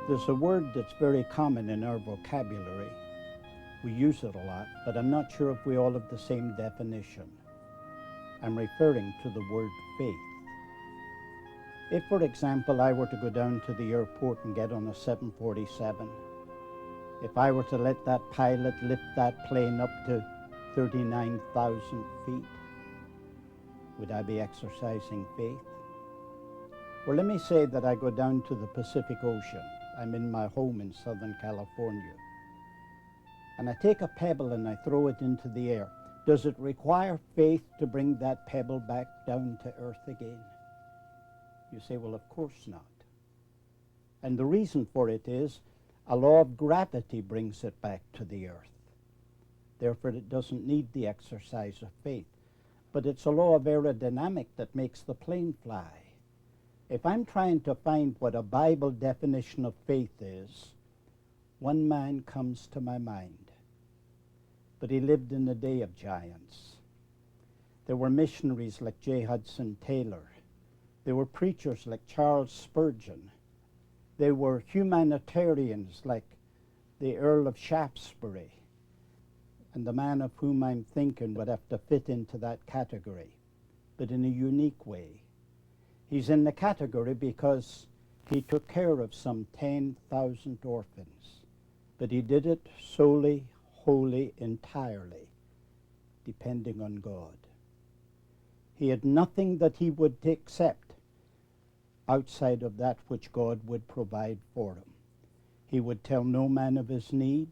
There's a word that's very common in our vocabulary. We use it a lot, but I'm not sure if we all have the same definition. I'm referring to the word faith. If, for example, I were to go down to the airport and get on a 747, if I were to let that pilot lift that plane up to 39,000 feet, would I be exercising faith? Well, let me say that I go down to the Pacific Ocean. I'm in my home in Southern California. And I take a pebble and I throw it into the air. Does it require faith to bring that pebble back down to earth again? You say, well, of course not. And the reason for it is a law of gravity brings it back to the earth. Therefore, it doesn't need the exercise of faith. But it's a law of aerodynamics that makes the plane fly. If I'm trying to find what a Bible definition of faith is, one man comes to my mind. But he lived in the day of giants. There were missionaries like J. Hudson Taylor. There were preachers like Charles Spurgeon. There were humanitarians like the Earl of Shaftesbury. And the man of whom I'm thinking would have to fit into that category, but in a unique way. He's in the category because he took care of some 10,000 orphans, but he did it solely, wholly, entirely, depending on God. He had nothing that he would accept outside of that which God would provide for him. He would tell no man of his need.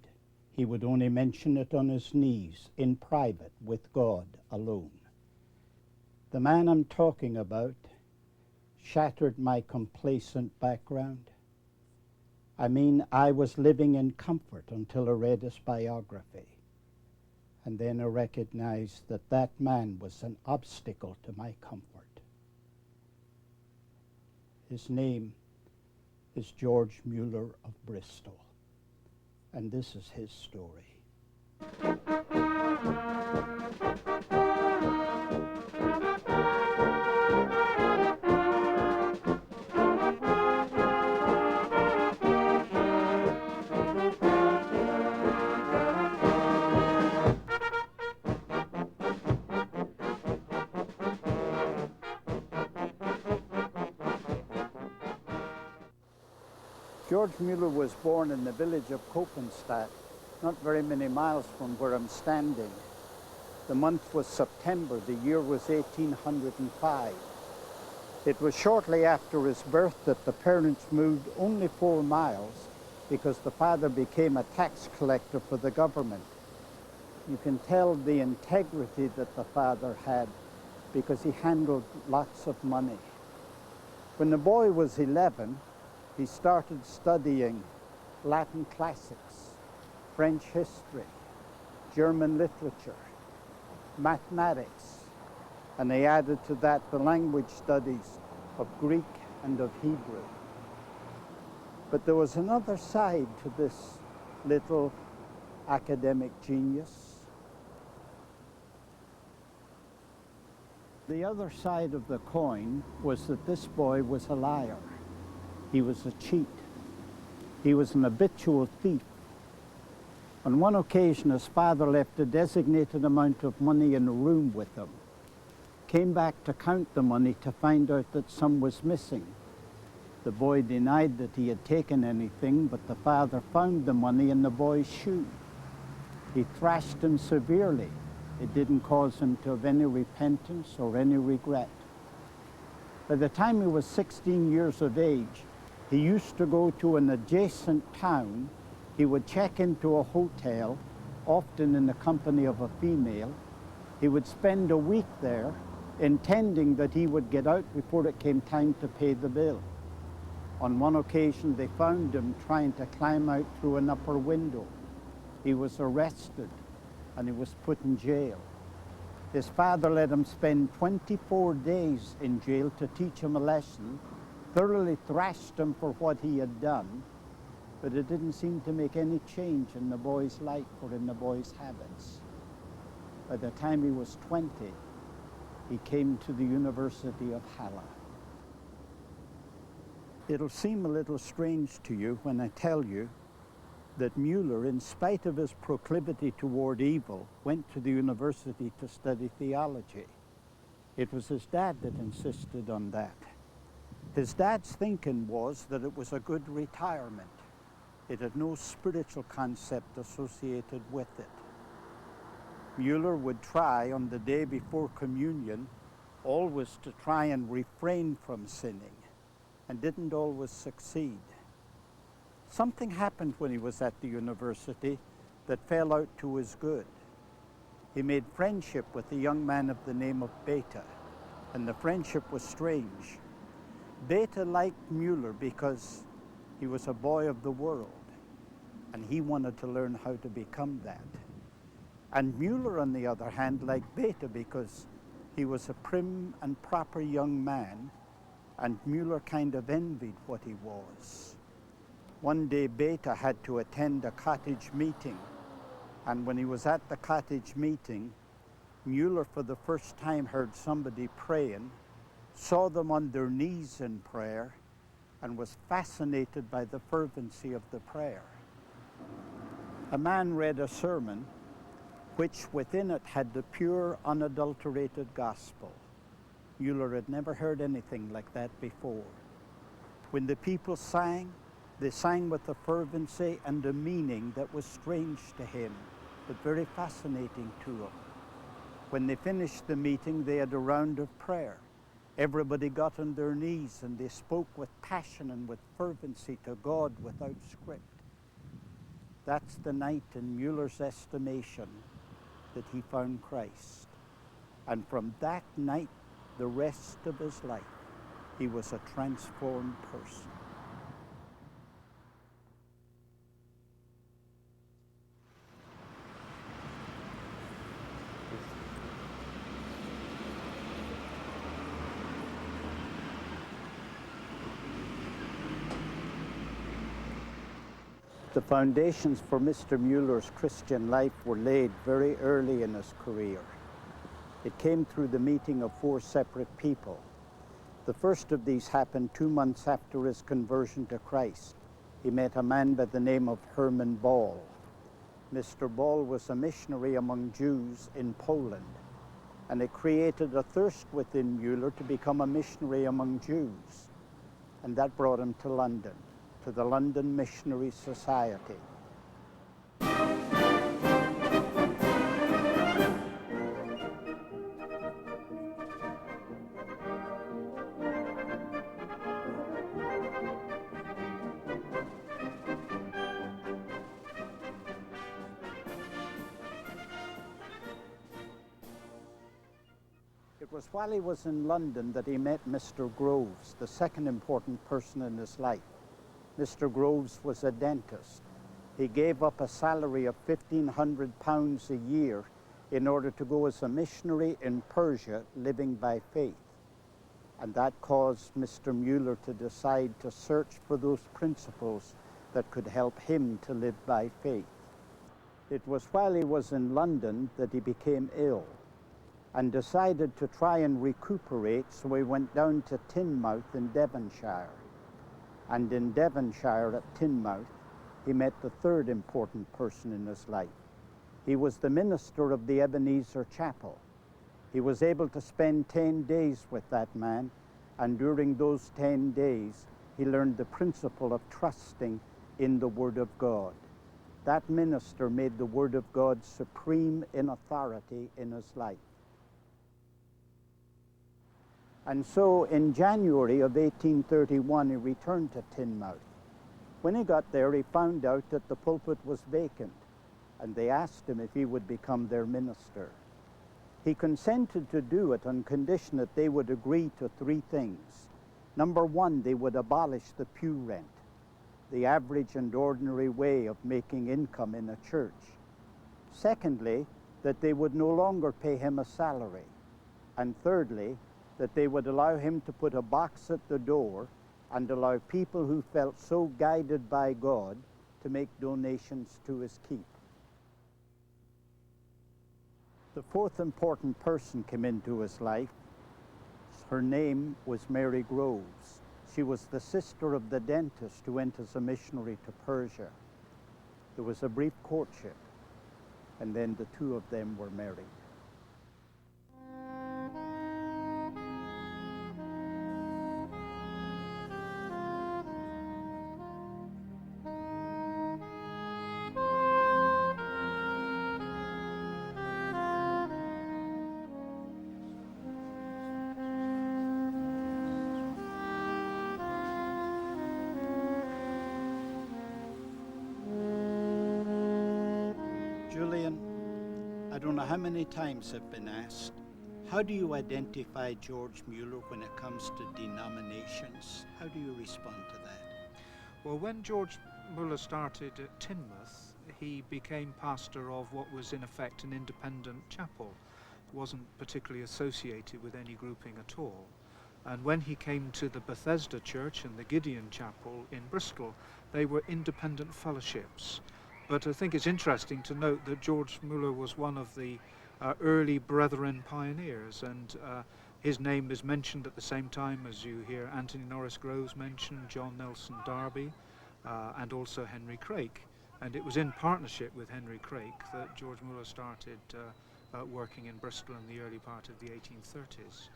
He would only mention it on his knees, in private, with God alone. The man I'm talking about shattered my complacent background. I mean, I was living in comfort until I read his biography. And then I recognized that that man was an obstacle to my comfort. His name is George Muller of Bristol. And this is his story. George Muller was born in the village of Kopenstadt, not very many miles from where I'm standing. The month was September, the year was 1805. It was shortly after his birth that the parents moved only 4 miles because the father became a tax collector for the government. You can tell the integrity that the father had because he handled lots of money. When the boy was 11, he started studying Latin classics, French history, German literature, mathematics, and they added to that the language studies of Greek and of Hebrew. But there was another side to this little academic genius. The other side of the coin was that this boy was a liar. He was a cheat. He was an habitual thief. On one occasion, his father left a designated amount of money in a room with him, came back to count the money to find out that some was missing. The boy denied that he had taken anything, but the father found the money in the boy's shoe. He thrashed him severely. It didn't cause him to have any repentance or any regret. By the time he was 16 years of age, he used to go to an adjacent town. He would check into a hotel, often in the company of a female. He would spend a week there, intending that he would get out before it came time to pay the bill. On one occasion, they found him trying to climb out through an upper window. He was arrested, and he was put in jail. His father let him spend 24 days in jail to teach him a lesson, thoroughly thrashed him for what he had done, but it didn't seem to make any change in the boy's life or in the boy's habits. By the time he was 20, he came to the University of Halle. It'll seem a little strange to you when I tell you that Müller, in spite of his proclivity toward evil, went to the university to study theology. It was his dad that insisted on that. His dad's thinking was that it was a good retirement. It had no spiritual concept associated with it. Müller would try on the day before communion always to try and refrain from sinning, and didn't always succeed. Something happened when he was at the university that fell out to his good. He made friendship with a young man of the name of Beta, and the friendship was strange. Beta liked Müller because he was a boy of the world, and he wanted to learn how to become that. And Müller, on the other hand, liked Beta because he was a prim and proper young man, and Müller kind of envied what he was. One day Beta had to attend a cottage meeting, and when he was at the cottage meeting, Müller for the first time heard somebody praying, saw them on their knees in prayer, and was fascinated by the fervency of the prayer. A man read a sermon which within it had the pure, unadulterated gospel. Müller had never heard anything like that before. When the people sang, they sang with a fervency and a meaning that was strange to him, but very fascinating to him. When they finished the meeting, they had a round of prayer. Everybody got on their knees and they spoke with passion and with fervency to God without script. That's the night in Müller's estimation that he found Christ. And from that night, the rest of his life, he was a transformed person. The foundations for Mr. Müller's Christian life were laid very early in his career. It came through the meeting of 4 separate people. The first of these happened 2 months after his conversion to Christ. He met a man by the name of Hermann Ball. Mr. Ball was a missionary among Jews in Poland, and it created a thirst within Müller to become a missionary among Jews, and that brought him to London, to the London Missionary Society. It was while he was in London that he met Mr. Groves, the second important person in his life. Mr. Groves was a dentist. He gave up a salary of £1,500 a year in order to go as a missionary in Persia, living by faith. And that caused Mr. Müller to decide to search for those principles that could help him to live by faith. It was while he was in London that he became ill and decided to try and recuperate, so he went down to Teignmouth in Devonshire. And in Devonshire at Teignmouth, he met the third important person in his life. He was the minister of the Ebenezer Chapel. He was able to spend 10 days with that man, and during those 10 days, he learned the principle of trusting in the Word of God. That minister made the Word of God supreme in authority in his life. And so in January of 1831, he returned to Teignmouth. When he got there, he found out that the pulpit was vacant, and they asked him if he would become their minister. He consented to do it on condition that they would agree to 3 things. Number 1, they would abolish the pew rent, the average and ordinary way of making income in a church. Secondly, that they would no longer pay him a salary. And thirdly, that they would allow him to put a box at the door and allow people who felt so guided by God to make donations to his keep. The 4th important person came into his life. Her name was Mary Groves. She was the sister of the dentist who went as a missionary to Persia. There was a brief courtship, and then the two of them were married. Julian, I don't know how many times I've been asked, how do you identify George Muller when it comes to denominations? How do you respond to that? Well, when George Muller started at Teignmouth, he became pastor of what was in effect an independent chapel. It wasn't particularly associated with any grouping at all. And when he came to the Bethesda Church and the Gideon Chapel in Bristol, they were independent fellowships. But I think it's interesting to note that George Muller was one of the early Brethren pioneers, and his name is mentioned at the same time as you hear Anthony Norris Groves mentioned, John Nelson Darby, and also Henry Craik. And it was in partnership with Henry Craik that George Muller started working in Bristol in the early part of the 1830s.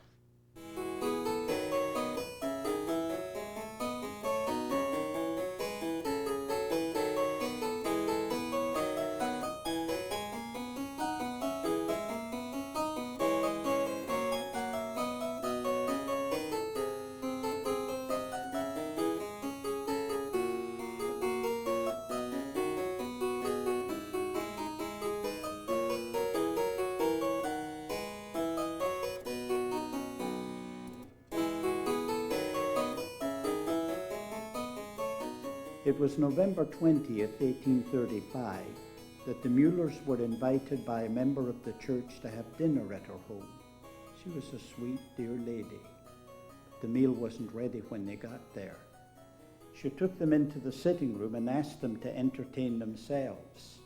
It was November 20th, 1835, that the Mullers were invited by a member of the church to have dinner at her home. She was a sweet, dear lady. The meal wasn't ready when they got there. She took them into the sitting room and asked them to entertain themselves.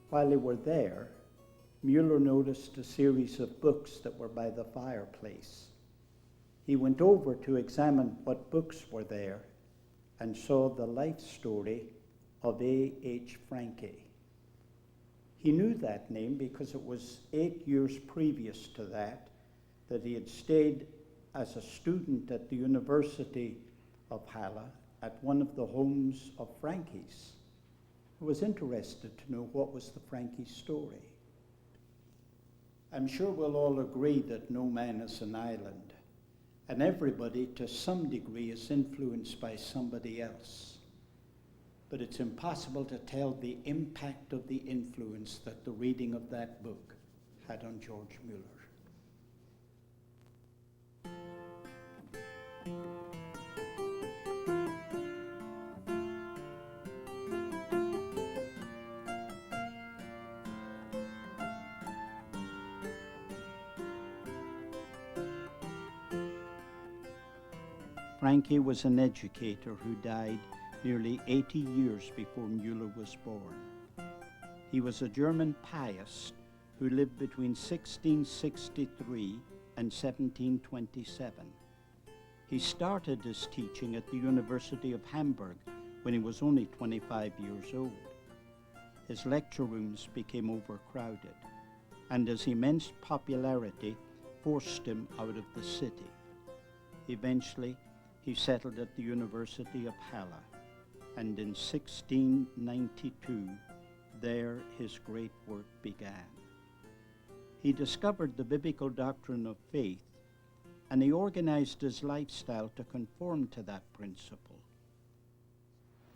While they were there, Muller noticed a series of books that were by the fireplace. He went over to examine what books were there and saw the life story of A.H. Franke. He knew that name because it was 8 years previous to that he had stayed as a student at the University of Halle at one of the homes of Frankes. He was interested to know what was the Franke story. I'm sure we'll all agree that no man is an island, and everybody, to some degree, is influenced by somebody else. But it's impossible to tell the impact of the influence that the reading of that book had on George Muller. Franke was an educator who died nearly 80 years before Muller was born. He was a German pietist who lived between 1663 and 1727. He started his teaching at the University of Hamburg when he was only 25 years old. His lecture rooms became overcrowded, and his immense popularity forced him out of the city. Eventually, he settled at the University of Halle, and in 1692, there his great work began. He discovered the biblical doctrine of faith, and he organized his lifestyle to conform to that principle.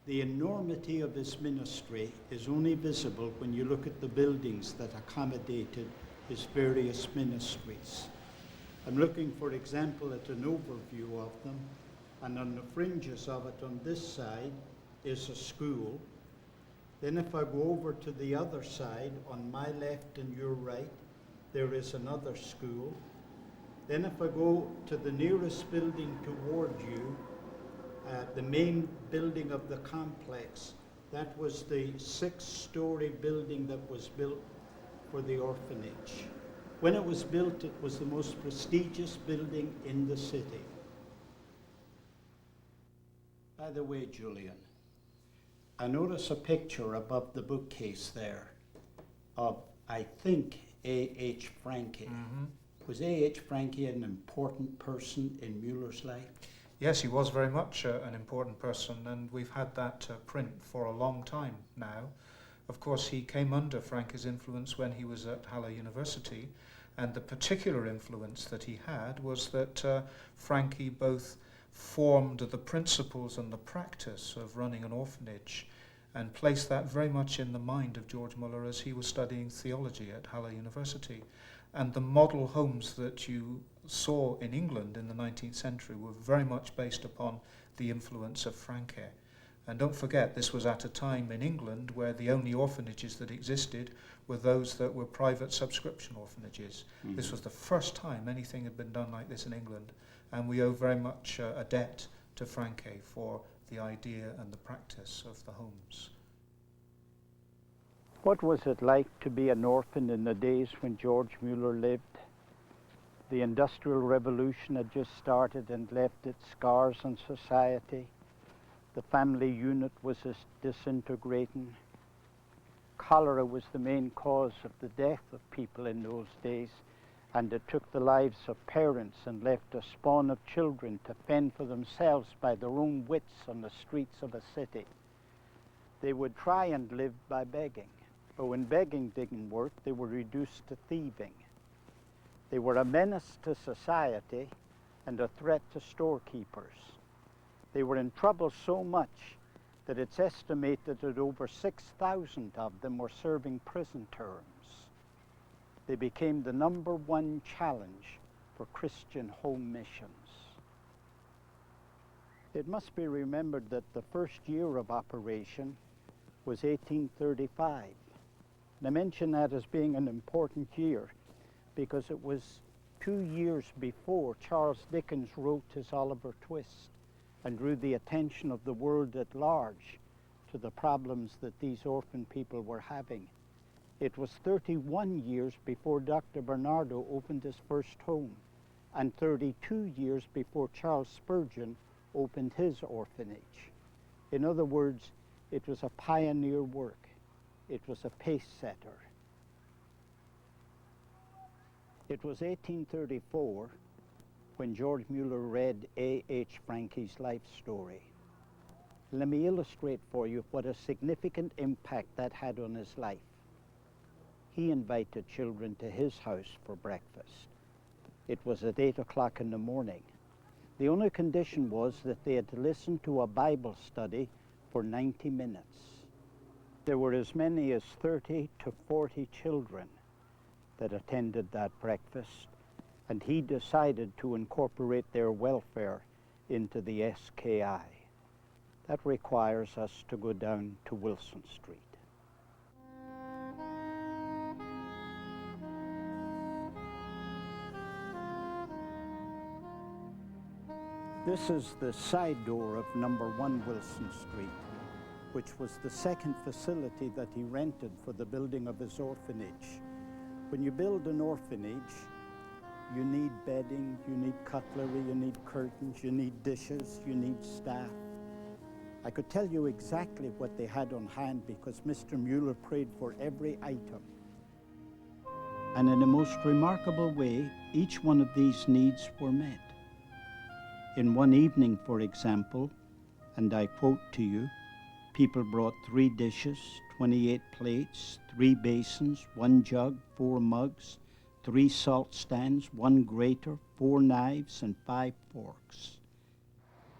The enormity of his ministry is only visible when you look at the buildings that accommodated his various ministries. I'm looking, for example, at an overview of them, and on the fringes of it on this side is a school. Then if I go over to the other side, on my left and your right, there is another school. Then if I go to the nearest building toward you, the main building of the complex, that was the 6-story building that was built for the orphanage. When it was built, it was the most prestigious building in the city. By the way, Julian, I notice a picture above the bookcase there of, I think, A.H. Franke. Mm-hmm. Was A.H. Franke an important person in Muller's life? Yes, he was very much an important person, and we've had that print for a long time now. Of course, he came under Franke's influence when he was at Halle University, and the particular influence that he had was that Franke both formed the principles and the practice of running an orphanage and placed that very much in the mind of George Muller as he was studying theology at Halle University. And the model homes that you saw in England in the 19th century were very much based upon the influence of Franke. And don't forget, this was at a time in England where the only orphanages that existed were those that were private subscription orphanages. Mm-hmm. This was the first time anything had been done like this in England, and we owe very much a debt to Franke for the idea and the practice of the homes. What was it like to be an orphan in the days when George Muller lived? The Industrial Revolution had just started and left its scars on society. The family unit was disintegrating. Cholera was the main cause of the death of people in those days, and it took the lives of parents and left a spawn of children to fend for themselves by their own wits on the streets of a city. They would try and live by begging, but when begging didn't work, they were reduced to thieving. They were a menace to society and a threat to storekeepers. They were in trouble so much that it's estimated that over 6,000 of them were serving prison terms. They became the #1 challenge for Christian home missions. It must be remembered that the first year of operation was 1835. And I mention that as being an important year because it was 2 years before Charles Dickens wrote his Oliver Twist and drew the attention of the world at large to the problems that these orphan people were having. It was 31 years before Dr. Bernardo opened his first home, and 32 years before Charles Spurgeon opened his orphanage. In other words, it was a pioneer work. It was a pace setter. It was 1834 when George Muller read A.H. Franke's life story. Let me illustrate for you what a significant impact that had on his life. He invited children to his house for breakfast. It was at 8 o'clock in the morning. The only condition was that they had to listen to a Bible study for 90 minutes. There were as many as 30 to 40 children that attended that breakfast, and he decided to incorporate their welfare into the SKI. That requires us to go down to Wilson Street. This is the side door of #1 Wilson Street, which was the second facility that he rented for the building of his orphanage. When you build an orphanage, you need bedding, you need cutlery, you need curtains, you need dishes, you need staff. I could tell you exactly what they had on hand because Mr. Muller prayed for every item. And in a most remarkable way, each one of these needs were met. In one evening, for example, and I quote to you, people brought 3 dishes, 28 plates, 3 basins, 1 jug, 4 mugs, 3 salt stands, 1 grater, 4 knives, and 5 forks.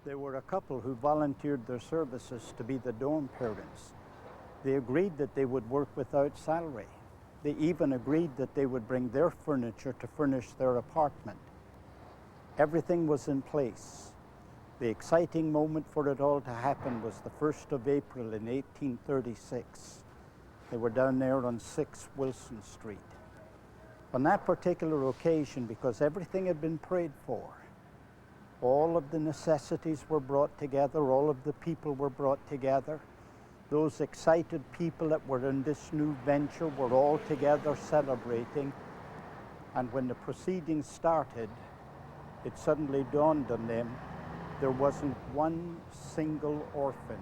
There were a couple who volunteered their services to be the dorm parents. They agreed that they would work without salary. They even agreed that they would bring their furniture to furnish their apartment. Everything was in place. The exciting moment for it all to happen was the 1st of April in 1836. They were down there on 6 Wilson Street. On that particular occasion, because everything had been prayed for, all of the necessities were brought together, all of the people were brought together. Those excited people that were in this new venture were all together celebrating. And when the proceedings started, it suddenly dawned on them there wasn't one single orphan.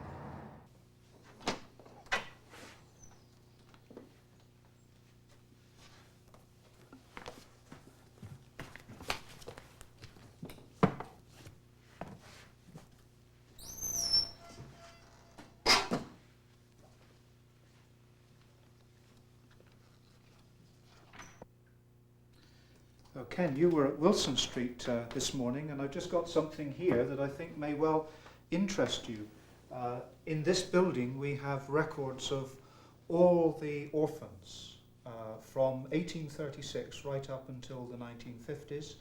Ken, you were at Wilson Street this morning, and I've just got something here that I think may well interest you. In this building we have records of all the orphans from 1836 right up until the 1950s,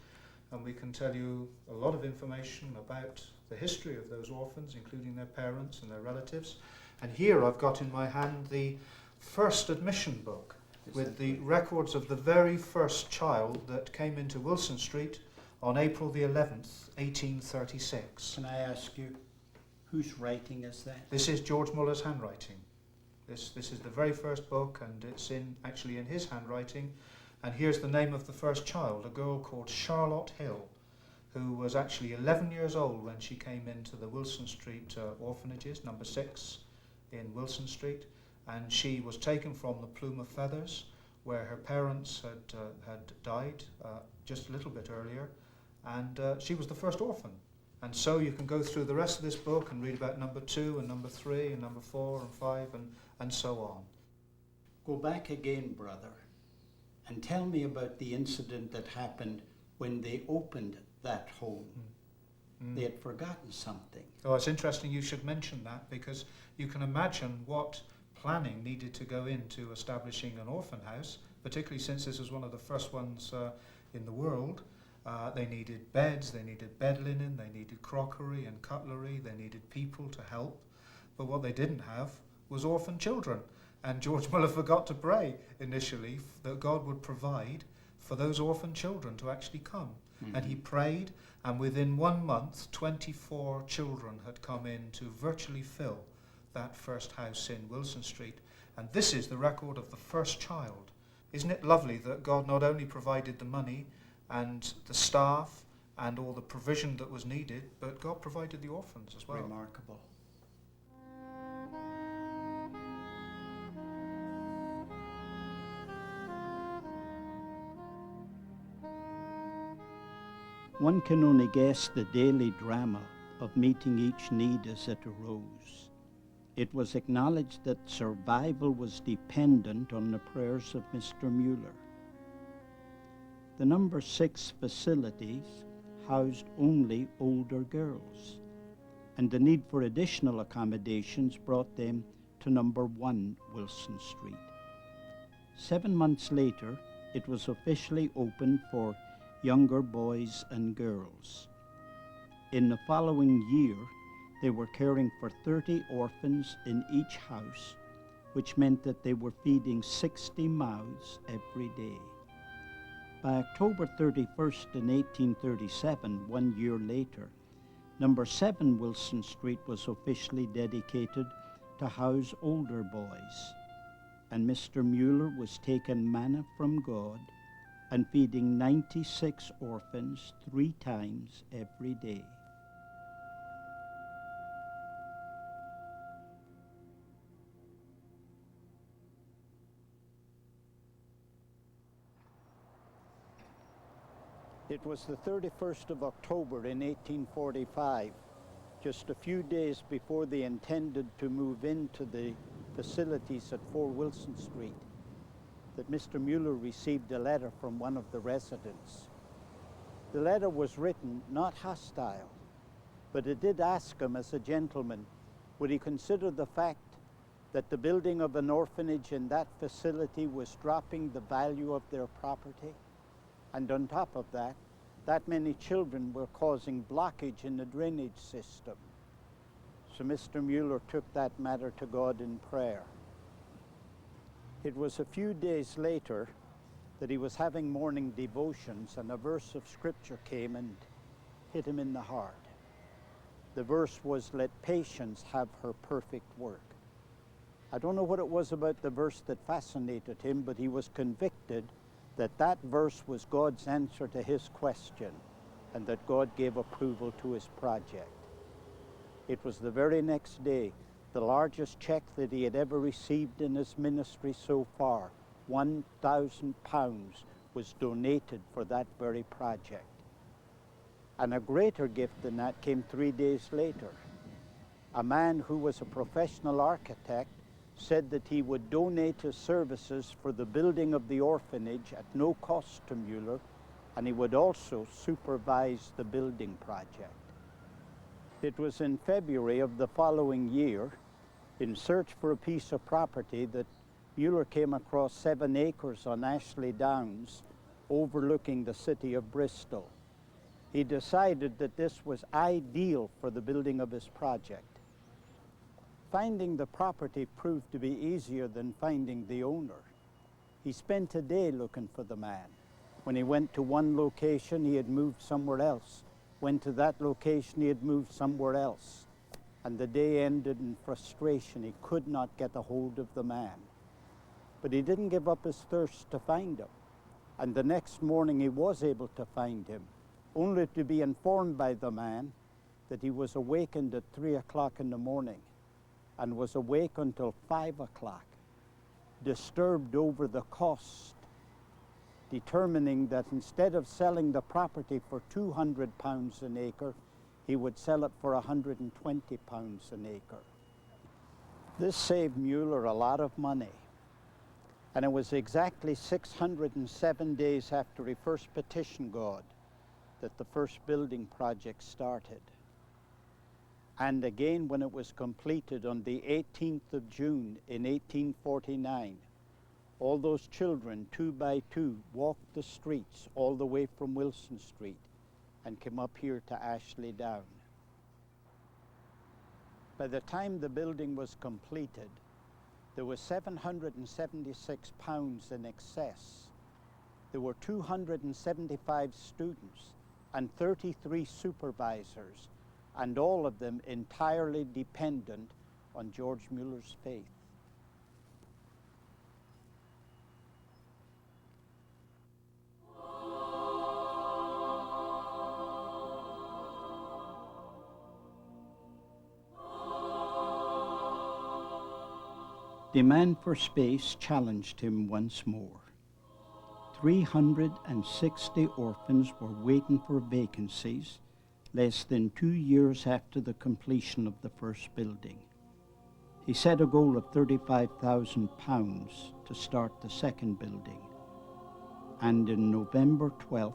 and we can tell you a lot of information about the history of those orphans, including their parents and their relatives. And here I've got in my hand the first admission book, with the records of the very first child that came into Wilson Street on April the 11th, 1836. Can I ask you, whose writing is that? This is George Muller's handwriting. This is the very first book, and it's actually in his handwriting. And here's the name of the first child, a girl called Charlotte Hill, who was actually 11 years old when she came into the Wilson Street orphanages, number 6 in Wilson Street. And she was taken from the Plume of Feathers, where her parents had died just a little bit earlier, and she was the first orphan. And so you can go through the rest of this book and read about number 2 and number 3 and number 4 and 5 and so on. Go back again, brother, and tell me about the incident that happened when they opened that home. They had forgotten something. Oh, it's interesting you should mention that, because you can imagine what planning needed to go into establishing an orphan house, particularly since this was one of the first ones in the world. They needed beds, they needed bed linen, they needed crockery and cutlery, they needed people to help. But what they didn't have was orphan children. And George Muller forgot to pray initially that God would provide for those orphan children to actually come. And he prayed, and within 1 month, 24 children had come in to virtually fill that first house in Wilson Street. And this is the record of the first child. Isn't it lovely that God not only provided the money and the staff and all the provision that was needed, but God provided the orphans as well. Remarkable. One can only guess the daily drama of meeting each need as it arose. It was acknowledged that survival was dependent on the prayers of Mr. Müller. The number 6 facilities housed only older girls, and the need for additional accommodations brought them to number 1 Wilson Street. 7 months later, it was officially opened for younger boys and girls. In the following year, they were caring for 30 orphans in each house, which meant that they were feeding 60 mouths every day. By October 31st in 1837, 1 year later, number 7 Wilson Street was officially dedicated to house older boys, and Mr. Müller was taking manna from God and feeding 96 orphans 3 times every day. It was the 31st of October in 1845, just a few days before they intended to move into the facilities at 4 Wilson Street, that Mr. Müller received a letter from one of the residents. The letter was written not hostile, but it did ask him as a gentleman, would he consider the fact that the building of an orphanage in that facility was dropping the value of their property? And on top of that, that many children were causing blockage in the drainage system. So Mr. Müller took that matter to God in prayer. It was a few days later that he was having morning devotions, and a verse of scripture came and hit him in the heart. The verse was, "Let patience have her perfect work." I don't know what it was about the verse that fascinated him, but he was convicted that that verse was God's answer to his question, and that God gave approval to his project. It was the very next day. The largest check that he had ever received in his ministry so far, £1,000, was donated for that very project. And a greater gift than that came 3 days later. A man who was a professional architect said that he would donate his services for the building of the orphanage at no cost to Muller, and he would also supervise the building project. It was in February of the following year, in search for a piece of property, that Muller came across 7 acres on Ashley Downs overlooking the city of Bristol. He decided that this was ideal for the building of his project. Finding the property proved to be easier than finding the owner. He spent a day looking for the man. When he went to one location, he had moved somewhere else. Went to that location, he had moved somewhere else. And the day ended in frustration. He could not get a hold of the man. But he didn't give up his thirst to find him. And the next morning he was able to find him, only to be informed by the man that he was awakened at 3 o'clock in the morning and was awake until 5 o'clock, disturbed over the cost, determining that instead of selling the property for £200 an acre, he would sell it for £120 an acre. This saved Muller a lot of money. And it was exactly 607 days after he first petitioned God that the first building project started. And again, when it was completed on the 18th of June in 1849, all those children, 2 by 2, walked the streets all the way from Wilson Street and came up here to Ashley Down. By the time the building was completed, there was £776 in excess. There were 275 students and 33 supervisors, and all of them entirely dependent on George Muller's faith. Demand for space challenged him once more. 360 orphans were waiting for vacancies less than 2 years after the completion of the first building. He set a goal of £35,000 to start the second building, and on November 12,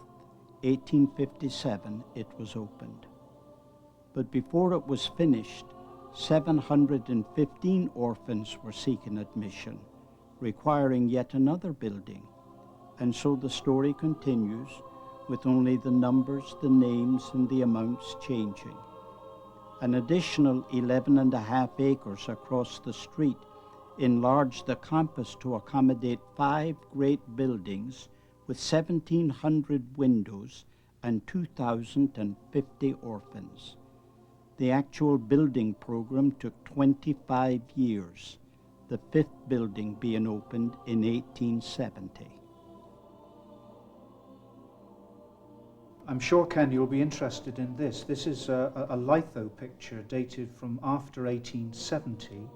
1857, it was opened. But before it was finished, 715 orphans were seeking admission, requiring yet another building. And so the story continues, with only the numbers, the names, and the amounts changing. An additional 11.5 acres across the street enlarged the campus to accommodate 5 great buildings with 1,700 windows and 2,050 orphans. The actual building program took 25 years, the 5th building being opened in 1870. I'm sure, Ken, you'll be interested in this. This is a litho picture dated from after 1870,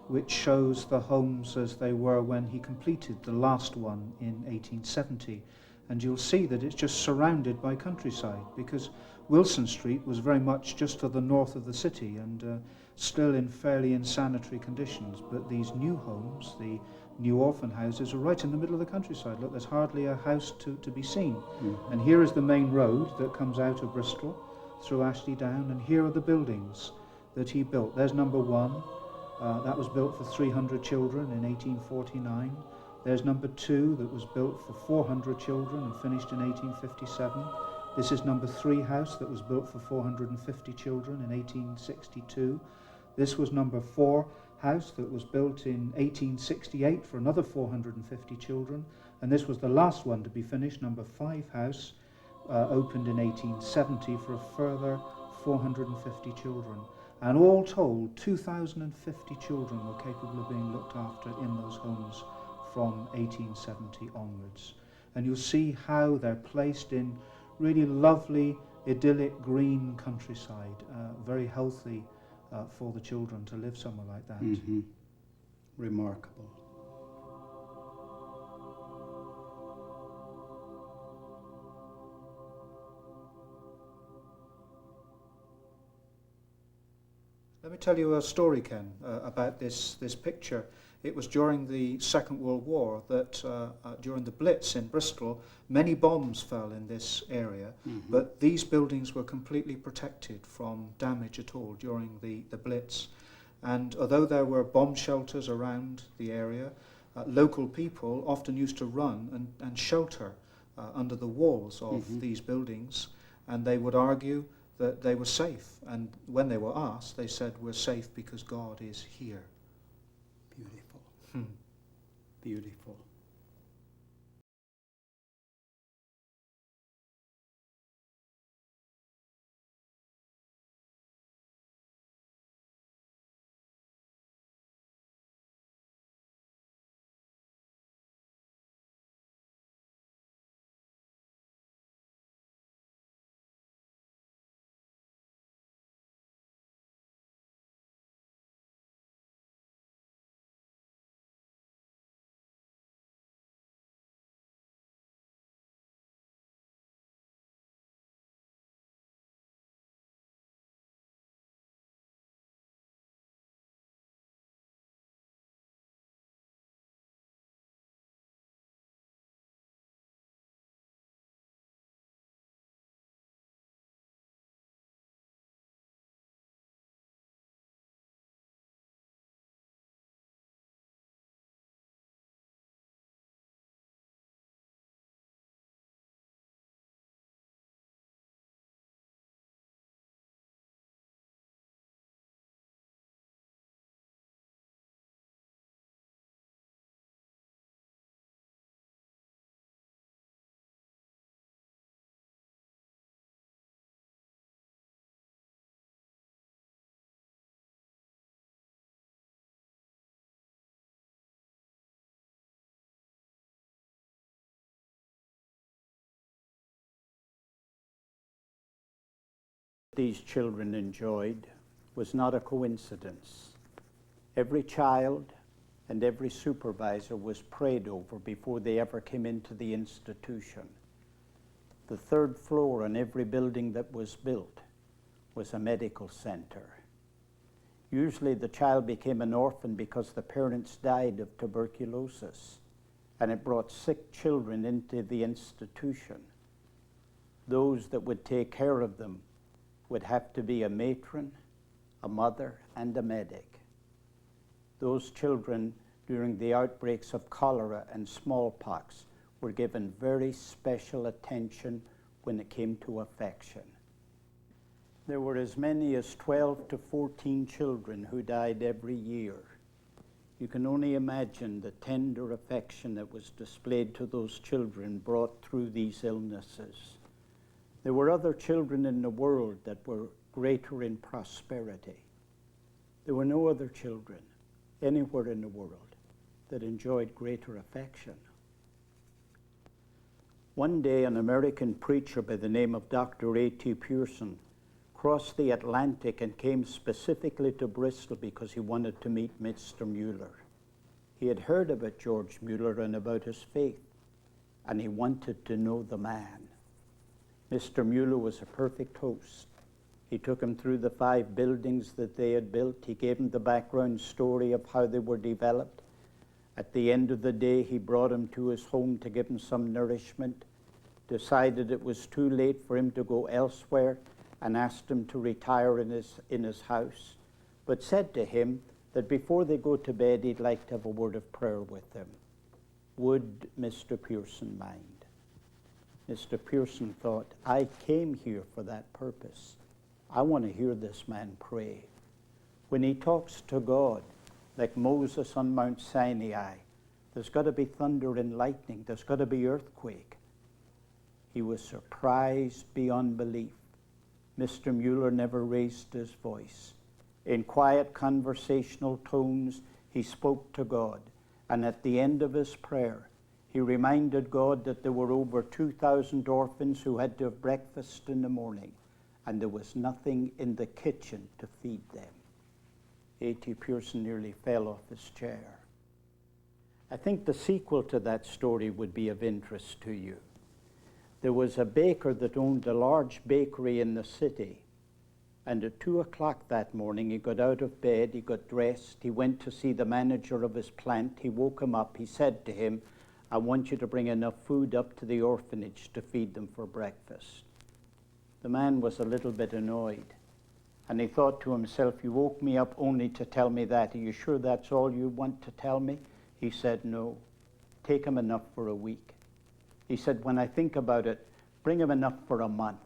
which shows the homes as they were when he completed the last one in 1870. And you'll see that it's just surrounded by countryside, because Wilson Street was very much just to the north of the city and still in fairly insanitary conditions. But these new homes, the new orphan houses, are right in the middle of the countryside. Look, there's hardly a house to be seen. Mm-hmm. And here is the main road that comes out of Bristol through Ashley Down, and here are the buildings that he built. There's number 1. That was built for 300 children in 1849. There's number 2 that was built for 400 children and finished in 1857. This is number 3 house that was built for 450 children in 1862. This was number 4 house that was built in 1868 for another 450 children. And this was the last one to be finished, number 5 house, opened in 1870 for a further 450 children. And all told, 2,050 children were capable of being looked after in those homes from 1870 onwards. And you'll see how they're placed in really lovely, idyllic green countryside, very healthy for the children to live somewhere like that. Mm-hmm. Remarkable. Let me tell you a story, Ken, about this picture. It was during the Second World War that during the Blitz in Bristol, many bombs fell in this area, but these buildings were completely protected from damage at all during the Blitz. And although there were bomb shelters around the area, local people often used to run and shelter under the walls of these buildings, and they would argue that they were safe. And when they were asked, they said, "We're safe because God is here." Beautiful. Beautiful. These children enjoyed was not a coincidence. Every child and every supervisor was prayed over before they ever came into the institution. The third floor on every building that was built was a medical center. Usually the child became an orphan because the parents died of tuberculosis, and it brought sick children into the institution. Those that would take care of them would have to be a matron, a mother, and a medic. Those children, during the outbreaks of cholera and smallpox, were given very special attention when it came to affection. There were as many as 12 to 14 children who died every year. You can only imagine the tender affection that was displayed to those children brought through these illnesses. There were other children in the world that were greater in prosperity. There were no other children anywhere in the world that enjoyed greater affection. One day, an American preacher by the name of Dr. A.T. Pearson crossed the Atlantic and came specifically to Bristol because he wanted to meet Mr. Muller. He had heard about George Muller and about his faith, and he wanted to know the man. Mr. Muller was a perfect host. He took him through the 5 buildings that they had built. He gave him the background story of how they were developed. At the end of the day, he brought him to his home to give him some nourishment, decided it was too late for him to go elsewhere, and asked him to retire in his house, but said to him that before they go to bed, he'd like to have a word of prayer with them. Would Mr. Pearson mind? Mr. Pearson thought, I came here for that purpose. I want to hear this man pray. When he talks to God, like Moses on Mount Sinai, there's got to be thunder and lightning. There's got to be earthquake. He was surprised beyond belief. Mr. Muller never raised his voice. In quiet conversational tones, he spoke to God. And at the end of his prayer, he reminded God that there were over 2,000 orphans who had to have breakfast in the morning, and there was nothing in the kitchen to feed them. A.T. Pearson nearly fell off his chair. I think the sequel to that story would be of interest to you. There was a baker that owned a large bakery in the city, and at 2 o'clock that morning he got out of bed, he got dressed, he went to see the manager of his plant, he woke him up, he said to him, "I want you to bring enough food up to the orphanage to feed them for breakfast." The man was a little bit annoyed, and he thought to himself, "You woke me up only to tell me that. Are you sure that's all you want to tell me?" He said, "No, take him enough for a week." He said, "When I think about it, bring him enough for a month.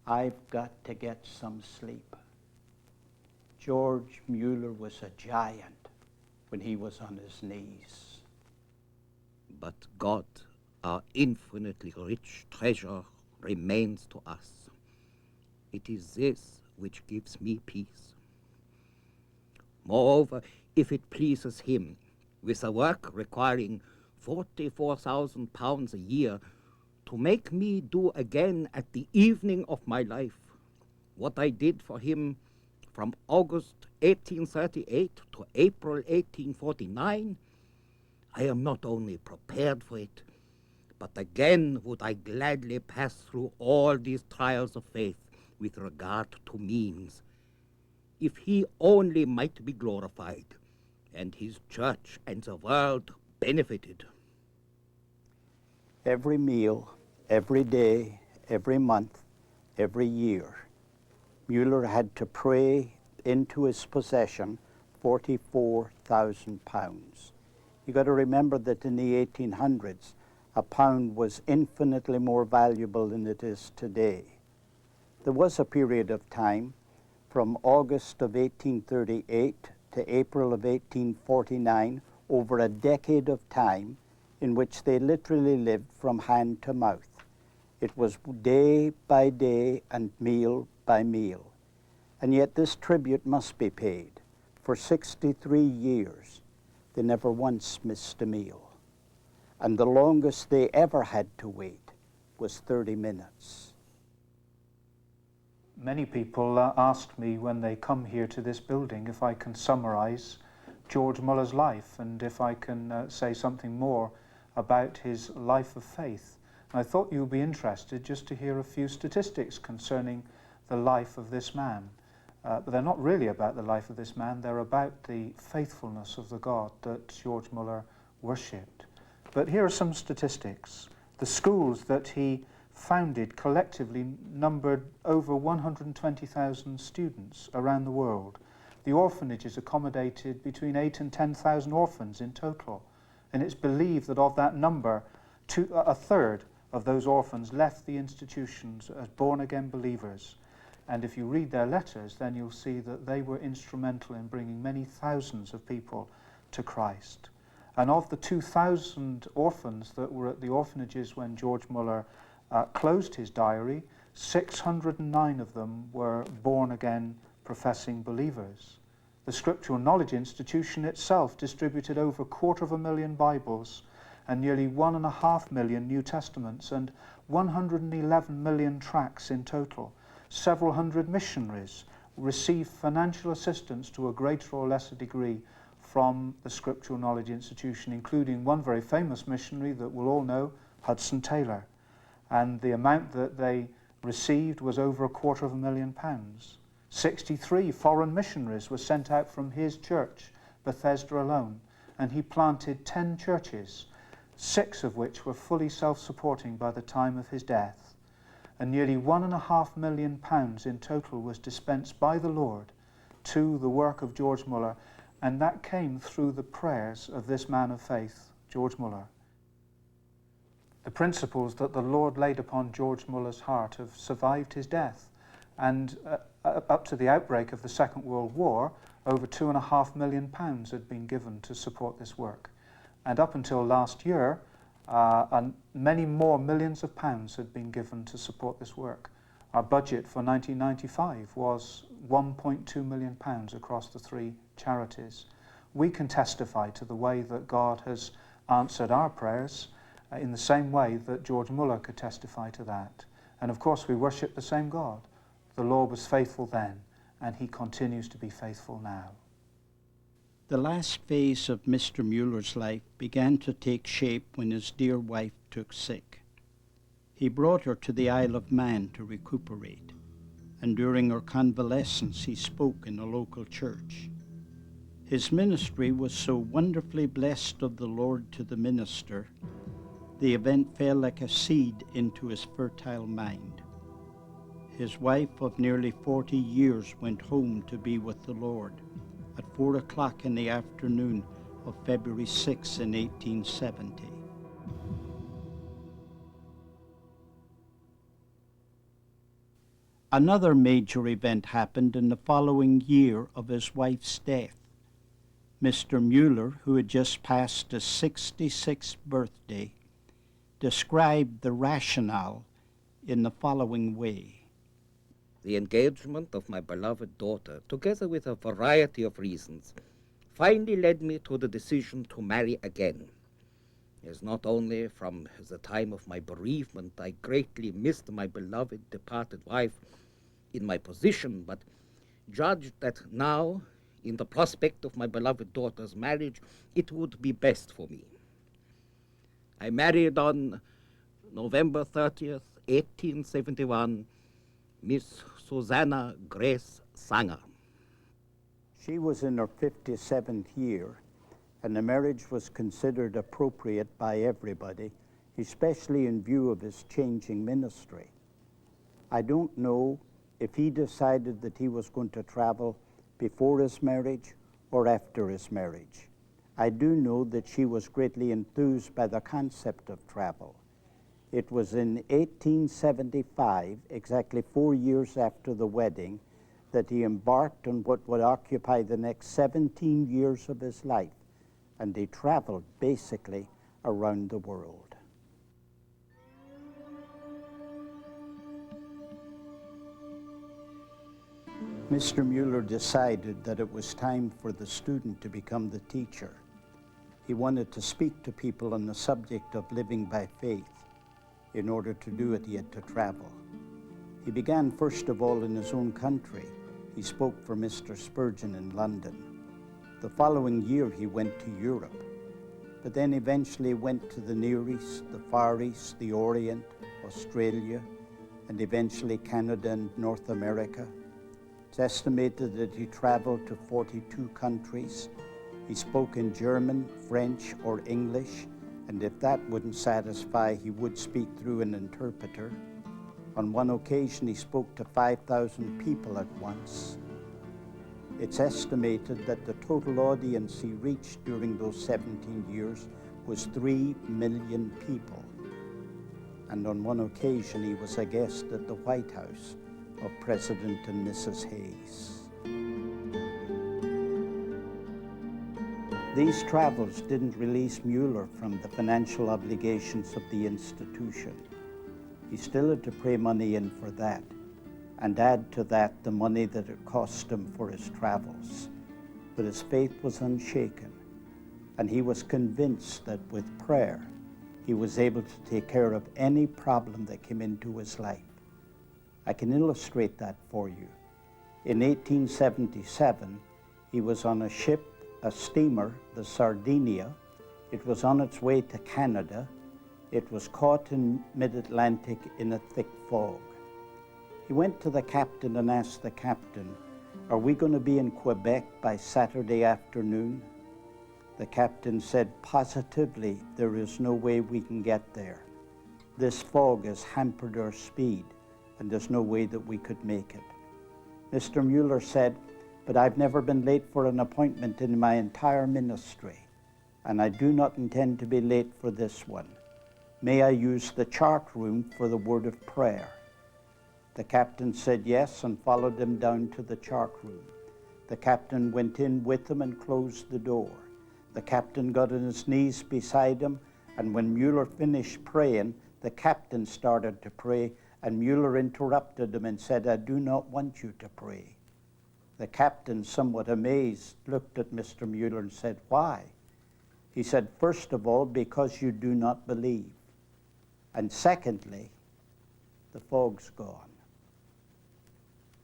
I've got to get some sleep." George Muller was a giant when he was on his knees. But God, our infinitely rich treasure, remains to us. It is this which gives me peace. Moreover, if it pleases him, with a work requiring £44,000 a year, to make me do again at the evening of my life what I did for him from August 1838 to April 1849, I am not only prepared for it, but again would I gladly pass through all these trials of faith with regard to means, if he only might be glorified, and his church and the world benefited. Every meal, every day, every month, every year, Muller had to pray into his possession £44,000. You got to remember that in the 1800s, a pound was infinitely more valuable than it is today. There was a period of time from August of 1838 to April of 1849, over a decade of time, in which they literally lived from hand to mouth. It was day by day and meal by meal. And yet this tribute must be paid. For 63 years, they never once missed a meal. And the longest they ever had to wait was 30 minutes. Many people ask me when they come here to this building if I can summarize George Muller's life and if I can say something more about his life of faith. And I thought you would be interested just to hear a few statistics concerning the life of this man. But they're not really about the life of this man, they're about the faithfulness of the God that George Muller worshipped. But here are some statistics. The schools that he founded collectively numbered over 120,000 students around the world. The orphanages accommodated between 8,000 and 10,000 orphans in total. And it's believed that of that number, a third of those orphans left the institutions as born-again believers. And if you read their letters, then you'll see that they were instrumental in bringing many thousands of people to Christ. And of the 2,000 orphans that were at the orphanages when George Muller closed his diary, 609 of them were born-again professing believers. The Scriptural Knowledge Institution itself distributed over 250,000 Bibles and nearly 1.5 million New Testaments and 111 million tracts in total. Several hundred missionaries received financial assistance to a greater or lesser degree from the Scriptural Knowledge Institution, including one very famous missionary that we'll all know, Hudson Taylor. And the amount that they received was over £250,000. 63 foreign missionaries were sent out from his church, Bethesda alone, and he planted 10 churches, 6 of which were fully self-supporting by the time of his death. And nearly £1.5 million in total was dispensed by the Lord to the work of George Muller, and that came through the prayers of this man of faith, George Muller. The principles that the Lord laid upon George Muller's heart have survived his death, and up to the outbreak of the Second World War, over £2.5 million had been given to support this work. And up until last year, many more millions of pounds had been given to support this work. Our budget for 1995 was £1.2 million across the 3 charities. We can testify to the way that God has answered our prayers in the same way that George Muller could testify to that. And of course we worship the same God. The Lord was faithful then, and he continues to be faithful now. The last phase of Mr. Muller's life began to take shape when his dear wife took sick. He brought her to the Isle of Man to recuperate, and during her convalescence he spoke in a local church. His ministry was so wonderfully blessed of the Lord to the minister, the event fell like a seed into his fertile mind. His wife of nearly 40 years went home to be with the Lord at 4 o'clock in the afternoon of February 6 in 1870. Another major event happened in the following year of his wife's death. Mr. Muller, who had just passed his 66th birthday, described the rationale in the following way. The engagement of my beloved daughter, together with a variety of reasons, finally led me to the decision to marry again. As not only from the time of my bereavement I greatly missed my beloved departed wife in my position, but judged that now, in the prospect of my beloved daughter's marriage, it would be best for me. I married on November 30th, 1871, Miss Susanna Grace Sanger. She was in her 57th year, and the marriage was considered appropriate by everybody, especially in view of his changing ministry. I don't know if he decided that he was going to travel before his marriage or after his marriage. I do know that she was greatly enthused by the concept of travel. It was in 1875, exactly 4 years after the wedding, that he embarked on what would occupy the next 17 years of his life, and they traveled basically around the world. Mr. Muller decided that it was time for the student to become the teacher. He wanted to speak to people on the subject of living by faith. In order to do it, he had to travel. He began first of all in his own country. He spoke for Mr. Spurgeon in London. The following year he went to Europe, but then eventually went to the Near East, the Far East, the Orient, Australia, and eventually Canada and North America. It's estimated that he traveled to 42 countries. He spoke in German, French, or English, and if that wouldn't satisfy, he would speak through an interpreter. On one occasion, he spoke to 5,000 people at once. It's estimated that the total audience he reached during those 17 years was 3 million people. And on one occasion, he was a guest at the White House of President and Mrs. Hayes. These travels didn't release Muller from the financial obligations of the institution. He still had to pay money in for that, and add to that the money that it cost him for his travels. But his faith was unshaken, and he was convinced that with prayer, he was able to take care of any problem that came into his life. I can illustrate that for you. In 1877, he was on a ship, a steamer, the Sardinia. It was on its way to Canada. It was caught in mid-Atlantic in a thick fog. He went to the captain and asked the captain, "Are we going to be in Quebec by Saturday afternoon?" The captain said, "Positively, there is no way we can get there. This fog has hampered our speed, and there's no way that we could make it." Mr. Muller said, "But I've never been late for an appointment in my entire ministry, and I do not intend to be late for this one. May I use the chart room for the word of prayer?" The captain said yes and followed him down to the chart room. The captain went in with him and closed the door. The captain got on his knees beside him, and when Muller finished praying, the captain started to pray, and Muller interrupted him and said, "I do not want you to pray." The captain, somewhat amazed, looked at Mr. Muller and said, "Why?" He said, "First of all, because you do not believe. And secondly, the fog's gone."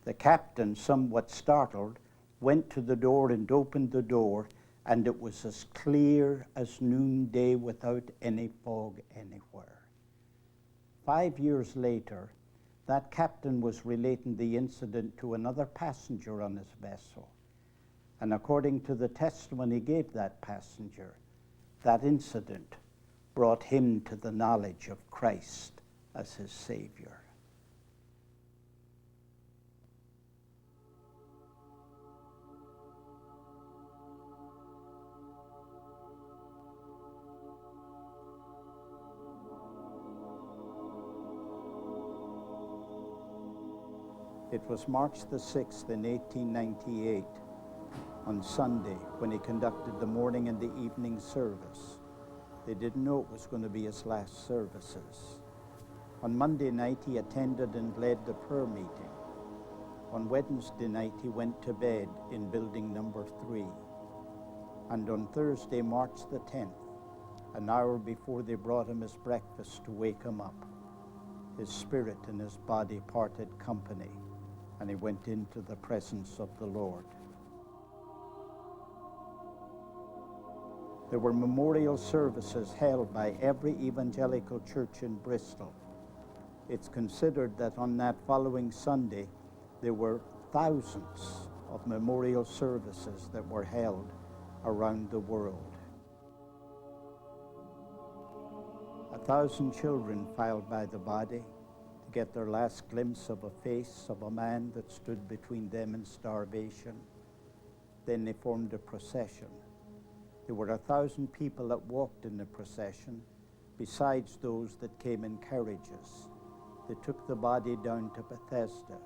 The captain, somewhat startled, went to the door and opened the door, and it was as clear as noonday without any fog anywhere. 5 years later, that captain was relating the incident to another passenger on his vessel. And according to the testimony he gave that passenger, that incident brought him to the knowledge of Christ as his Savior. It was March the 6th in 1898, on Sunday, when he conducted the morning and the evening service. They didn't know it was going to be his last services. On Monday night, he attended and led the prayer meeting. On Wednesday night, he went to bed in building number 3. And on Thursday, March the 10th, an hour before they brought him his breakfast to wake him up, his spirit and his body parted company, and he went into the presence of the Lord. There were memorial services held by every evangelical church in Bristol. It's considered that on that following Sunday, there were thousands of memorial services that were held around the world. 1,000 children filed by the body to get their last glimpse of a face of a man that stood between them and starvation. Then they formed a procession. There were 1,000 people that walked in the procession, besides those that came in carriages. They took the body down to Bethesda.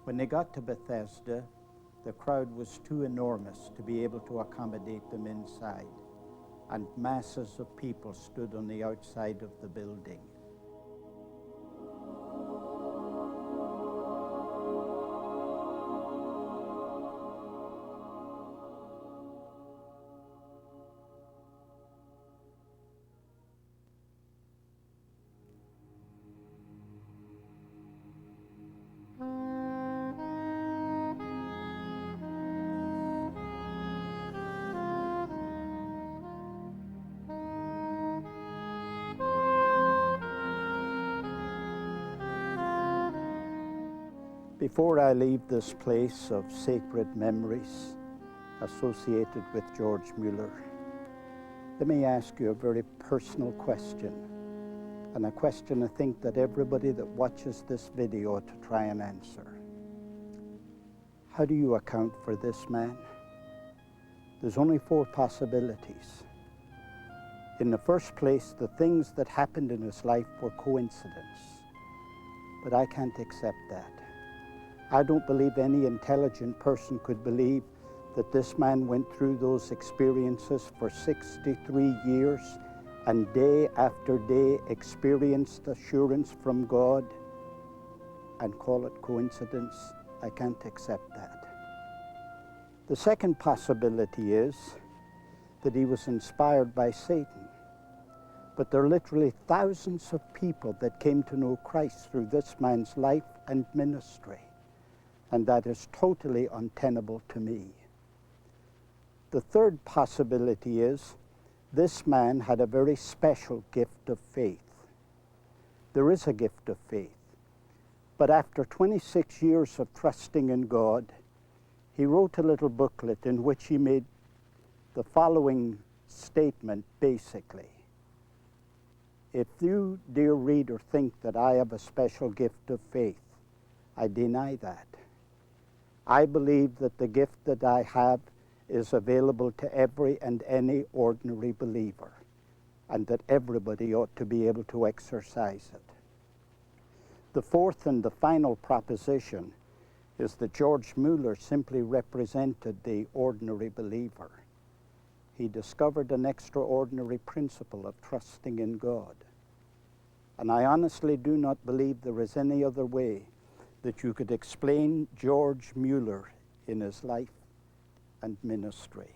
When they got to Bethesda, the crowd was too enormous to be able to accommodate them inside, and masses of people stood on the outside of the building. Before I leave this place of sacred memories associated with George Muller, let me ask you a very personal question, and a question I think that everybody that watches this video ought to try and answer. How do you account for this man? There's only 4 possibilities. In the first place, the things that happened in his life were coincidence, but I can't accept that. I don't believe any intelligent person could believe that this man went through those experiences for 63 years and day after day experienced assurance from God and call it coincidence. I can't accept that. The second possibility is that he was inspired by Satan. But there are literally thousands of people that came to know Christ through this man's life and ministry. And that is totally untenable to me. The third possibility is this man had a very special gift of faith. There is a gift of faith. But after 26 years of trusting in God, he wrote a little booklet in which he made the following statement, basically. If you, dear reader, think that I have a special gift of faith, I deny that. I believe that the gift that I have is available to every and any ordinary believer, and that everybody ought to be able to exercise it. The fourth and the final proposition is that George Muller simply represented the ordinary believer. He discovered an extraordinary principle of trusting in God. And I honestly do not believe there is any other way that you could explain George Muller in his life and ministry.